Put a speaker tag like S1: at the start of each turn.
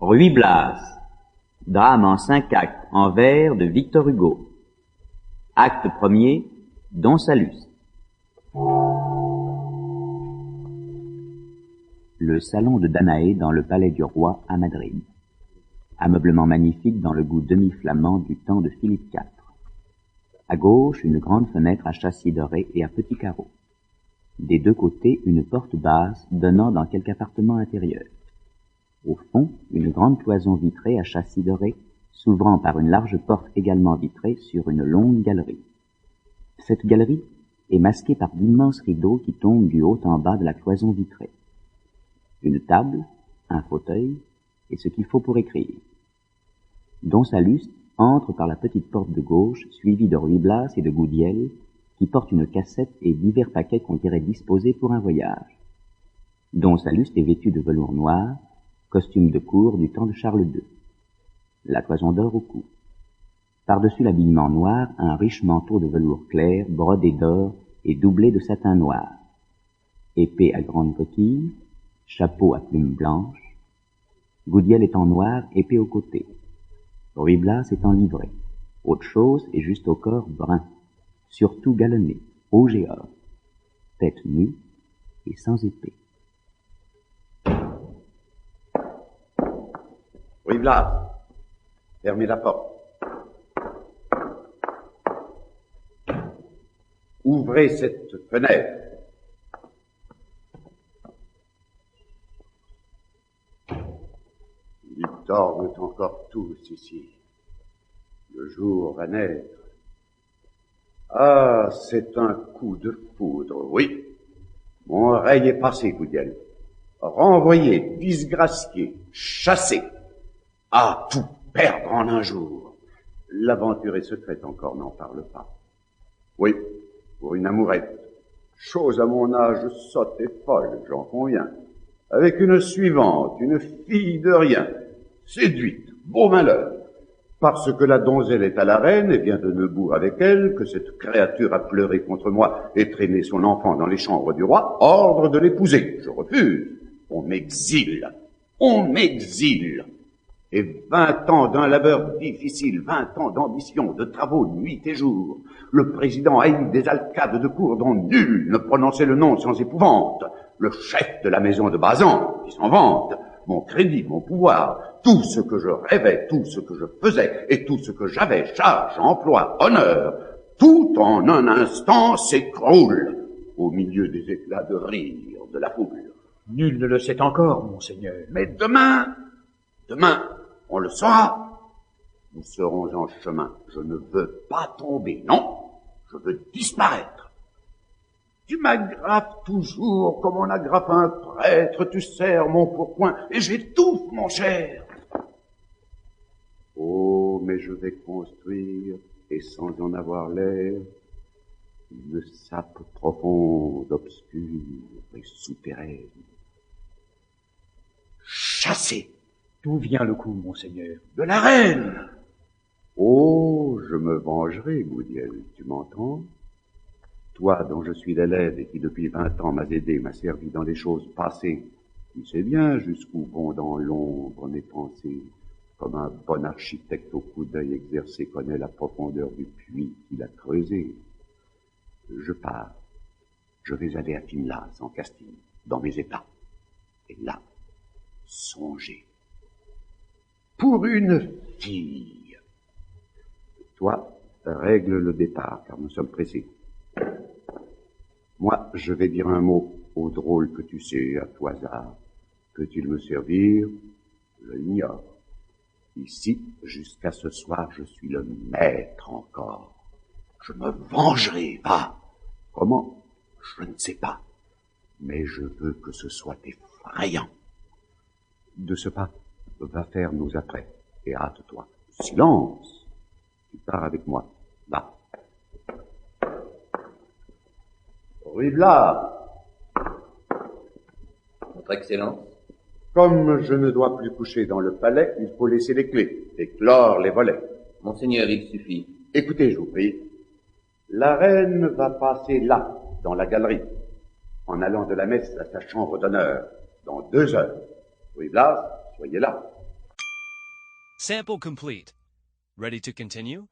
S1: Ruy Blas, drame en 5 actes en vers de Victor Hugo. Acte premier, Don Salluste. Le salon de Danaé dans le palais du roi à Madrid. Ameublement magnifique dans le goût demi-flamand du temps de Philippe IV. À gauche, une grande fenêtre à châssis doré et à petits carreaux. Des deux côtés, une porte basse donnant dans quelque appartement intérieur. Au fond, une grande cloison vitrée à châssis doré, s'ouvrant par une large porte également vitrée sur une longue galerie. Cette galerie est masquée par d'immenses rideaux qui tombent du haut en bas de la cloison vitrée. Une table, un fauteuil et ce qu'il faut pour écrire. Don Salluste entre par la petite porte de gauche, suivi de Ruy Blas et de Goudiel, qui portent une cassette et divers paquets qu'on dirait disposés pour un voyage. Don Salluste est vêtu de velours noir, costume de cour du temps de Charles II. La cloison d'or au cou. Par-dessus l'habillement noir, un riche manteau de velours clair, brodé d'or et doublé de satin noir. Épée à grande coquille, chapeau à plumes blanches. Goudiel est en noir, épée au côté. Ruy Blas est en livrée. Autre chose et juste au corps brun, surtout galonné, rouge et or. Tête nue et sans épée.
S2: Ruy Blas, fermez la porte. Ouvrez cette fenêtre. Ils dorment encore tous ici. Le jour va naître. Ah, c'est un coup de foudre, oui. Mon règne est passé, Goudiel. Renvoyé, disgracié, chassé. Ah, tout perdre en un jour. L'aventure est secrète encore, n'en parle pas. Oui, pour une amourette. Chose à mon âge sotte et folle, j'en conviens. Avec une suivante, une fille de rien, séduite, beau malheur. Parce que la donzelle est à la reine et vient de Neubourg avec elle, que cette créature a pleuré contre moi et traîné son enfant dans les chambres du roi, ordre de l'épouser. Je refuse. On m'exile. On m'exile. Et 20 ans d'un labeur difficile, 20 ans d'ambition, de travaux nuit et jour. Le président haït des alcades de cour dont nul ne prononçait le nom sans épouvante. Le chef de la maison de Bazan, qui s'en vante. Mon crédit, mon pouvoir, tout ce que je rêvais, tout ce que je faisais, et tout ce que j'avais, charge, emploi, honneur, tout en un instant s'écroule au milieu des éclats de rire de la foule.
S3: Nul ne le sait encore, monseigneur.
S2: Mais demain, on le saura. Nous serons en chemin. Je ne veux pas tomber, non, je veux disparaître. Tu m'agrafes toujours comme on agrafe un prêtre, tu serres mon pourpoint et j'étouffe, mon cher. Oh, mais je vais construire, et sans en avoir l'air, une sape profonde, obscure et souterraine. Chasser.
S3: D'où vient le coup, monseigneur?
S2: De la reine. Oh, je me vengerai, Goudiel, tu m'entends? Toi, dont je suis l'élève et qui depuis 20 ans m'as aidé, m'as servi dans les choses passées, tu sais bien jusqu'où vont dans l'ombre mes pensées, comme un bon architecte au coup d'œil exercé connaît la profondeur du puits qu'il a creusé. Je pars. Je vais aller à Finlas, en Castille, dans mes états. Et là, songez. Pour une fille. Toi, règle le départ, car nous sommes pressés. Moi, je vais dire un mot au drôle que tu sais, à tout hasard. Peut-il me servir? Je l'ignore. Ici, jusqu'à ce soir, je suis le maître encore. Je me vengerai, va. Comment? Je ne sais pas. Mais je veux que ce soit effrayant. De ce pas, va faire nos apprêts, et hâte-toi. Silence! Tu pars avec moi. Va. Ruy Blas.
S4: Votre Excellence.
S2: Comme je ne dois plus coucher dans le palais, il faut laisser les clés et clore les volets.
S4: Monseigneur, il suffit.
S2: Écoutez, je vous prie. La reine va passer là, dans la galerie, en allant de la messe à sa chambre d'honneur, dans 2 heures. Ruy Blas, soyez là.
S5: Sample complete. Ready to continue?